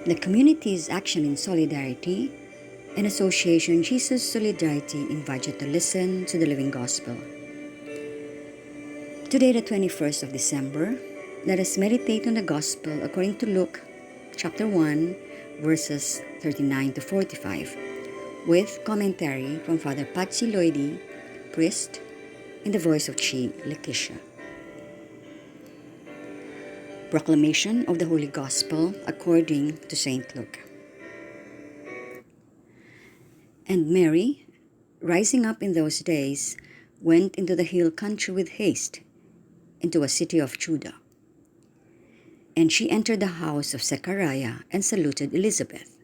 The community's action in solidarity and association Jesus Solidarity invite you to listen to the Living Gospel. Today, the 21st of December, let us meditate on the Gospel according to Luke chapter 1, verses 39 to 45, with commentary from Father 𝙂𝙤𝙨, priest, in the voice of 𝙂𝙤𝙨. Proclamation of the Holy Gospel according to St. Luke. And Mary, rising up in those days, went into the hill country with haste, into a city of Judah. And she entered the house of Zechariah and saluted Elizabeth.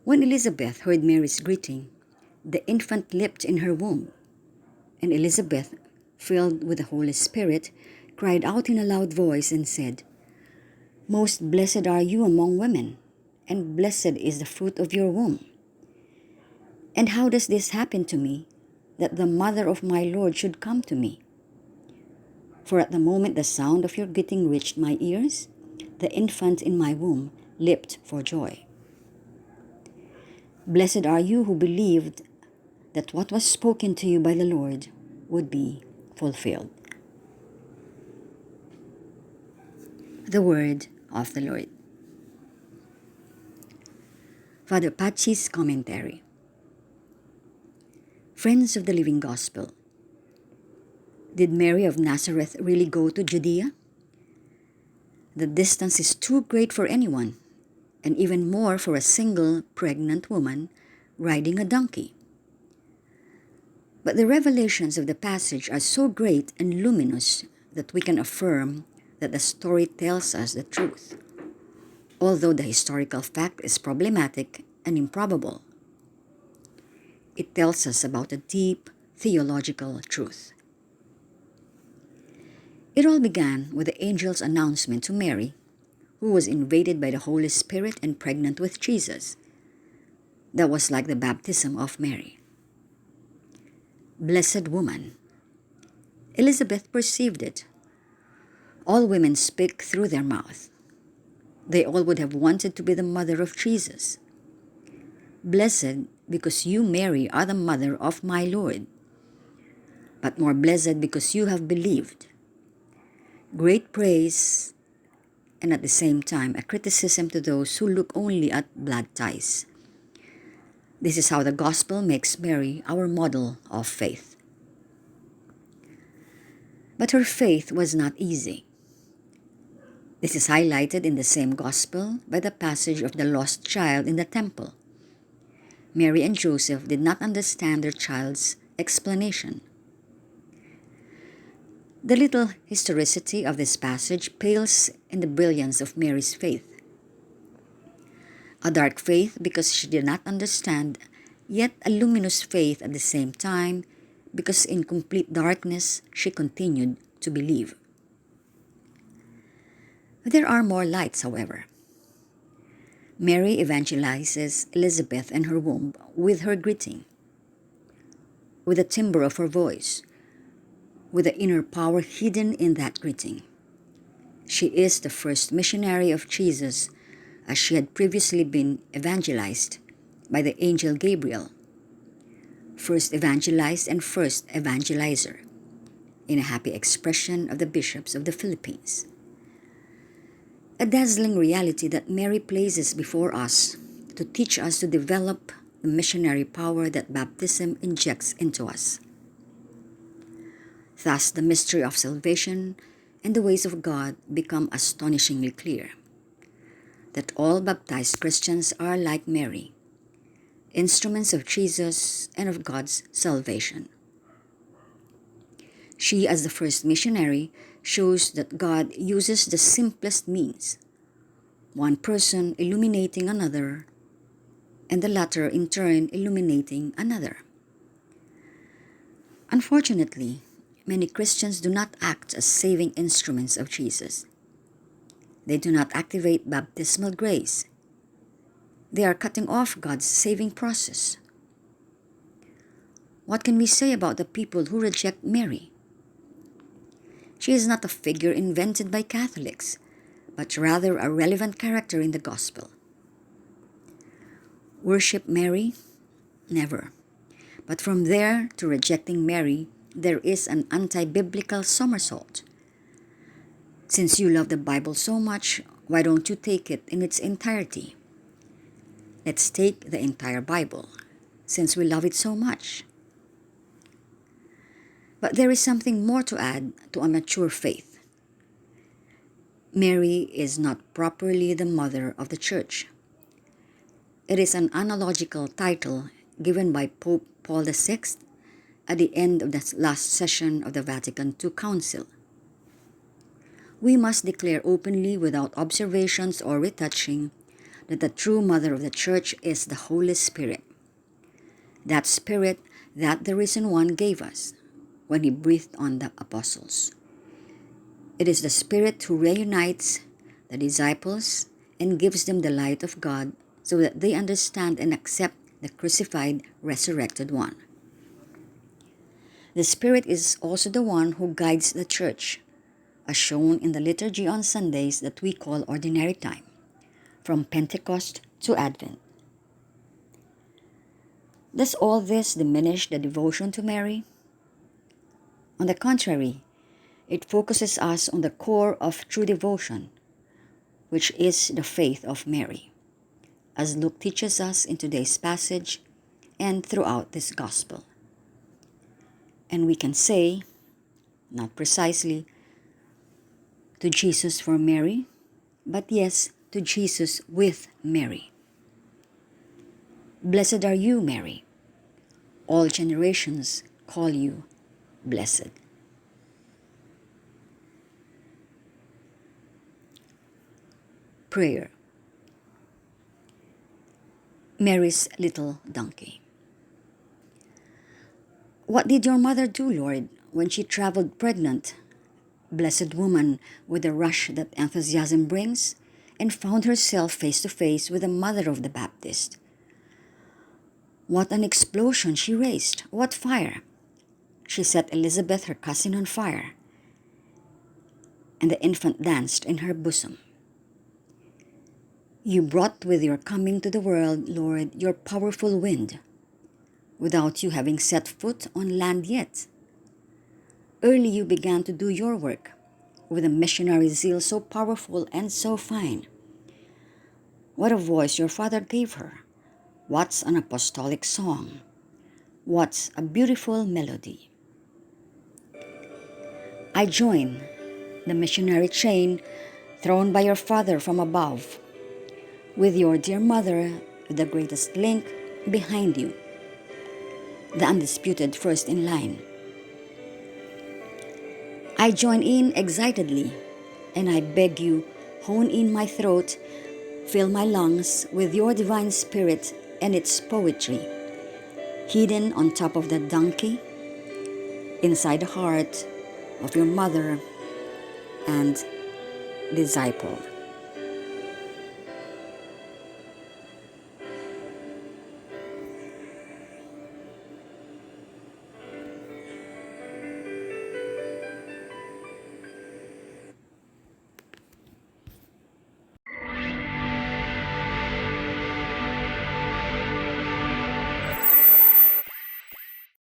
When Elizabeth heard Mary's greeting, the infant leapt in her womb, and Elizabeth, filled with the Holy Spirit, cried out in a loud voice and said, "Most blessed are you among women, and blessed is the fruit of your womb. And how does this happen to me, that the mother of my Lord should come to me? For at the moment the sound of your greeting reached my ears, the infant in my womb leapt for joy. Blessed are you who believed that what was spoken to you by the Lord would be fulfilled." The word of the Lord. Father 𝙂𝙤𝙨's commentary. Friends of the Living Gospel, did Mary of Nazareth really go to Judea? The distance is too great for anyone, and even more for a single pregnant woman riding a donkey. But the revelations of the passage are so great and luminous that we can affirm that the story tells us the truth, although the historical fact is problematic and improbable. It tells us about a deep theological truth. It all began with the angel's announcement to Mary, who was invaded by the Holy Spirit and pregnant with Jesus. That was like the baptism of Mary. Blessed woman. Elizabeth perceived it. All women speak through their mouth. They all would have wanted to be the mother of Jesus. Blessed because you, Mary, are the mother of my Lord, but more blessed because you have believed. Great praise, and at the same time a criticism to those who look only at blood ties. This is how the Gospel makes Mary our model of faith. But her faith was not easy. This is highlighted in the same Gospel by the passage of the lost child in the temple. Mary and Joseph did not understand their child's explanation. The little historicity of this passage pales in the brilliance of Mary's faith. A dark faith because she did not understand, yet a luminous faith at the same time because in complete darkness she continued to believe. There are more lights, however. Mary evangelizes Elizabeth and her womb with her greeting, with the timbre of her voice, with the inner power hidden in that greeting. She is the first missionary of Jesus, as she had previously been evangelized by the angel Gabriel, first evangelized and first evangelizer, in a happy expression of the bishops of the Philippines. A dazzling reality that Mary places before us to teach us to develop the missionary power that baptism injects into us. Thus, the mystery of salvation and the ways of God become astonishingly clear. That all baptized Christians are like Mary, instruments of Jesus and of God's salvation. She, as the first missionary, shows that God uses the simplest means, one person illuminating another, and the latter in turn illuminating another. Unfortunately, many Christians do not act as saving instruments of Jesus. They do not activate baptismal grace. They are cutting off God's saving process. What can we say about the people who reject Mary? She is not a figure invented by Catholics, but rather a relevant character in the gospel. Worship Mary? Never. But from there to rejecting Mary, there is an anti-biblical somersault. Since you love the Bible so much, why don't you take it in its entirety? Let's take the entire Bible, since we love it so much. But there is something more to add to a mature faith. Mary is not properly the mother of the Church. It is an analogical title given by Pope Paul VI at the end of the last session of the Vatican II Council. We must declare openly, without observations or retouching, that the true mother of the Church is the Holy Spirit. That Spirit that the Risen One gave us when He breathed on the apostles. It is the Spirit who reunites the disciples and gives them the light of God so that they understand and accept the crucified, resurrected One. The Spirit is also the one who guides the Church, as shown in the liturgy on Sundays that we call Ordinary Time, from Pentecost to Advent. Does all this diminish the devotion to Mary? On the contrary, it focuses us on the core of true devotion, which is the faith of Mary, as Luke teaches us in today's passage and throughout this gospel. And we can say, not precisely to Jesus for Mary, but yes, to Jesus with Mary. Blessed are you, Mary. All generations call you blessed. Prayer. Mary's little donkey. What did your mother do, Lord, when she traveled pregnant, blessed woman with the rush that enthusiasm brings, and found herself face to face with the mother of the Baptist? What an explosion she raised! What fire! She set Elizabeth, her cousin, on fire, and the infant danced in her bosom. You brought with your coming to the world, Lord, your powerful wind, without you having set foot on land yet. Early you began to do your work, with a missionary zeal so powerful and so fine. What a voice your father gave her! What's an apostolic song! What's a beautiful melody! I join the missionary chain thrown by your father from above, with your dear mother, the greatest link, behind you, the undisputed first in line. I join in excitedly, and I beg you, hone in my throat, fill my lungs with your divine spirit and its poetry, hidden on top of the donkey, inside the heart of your mother and disciple.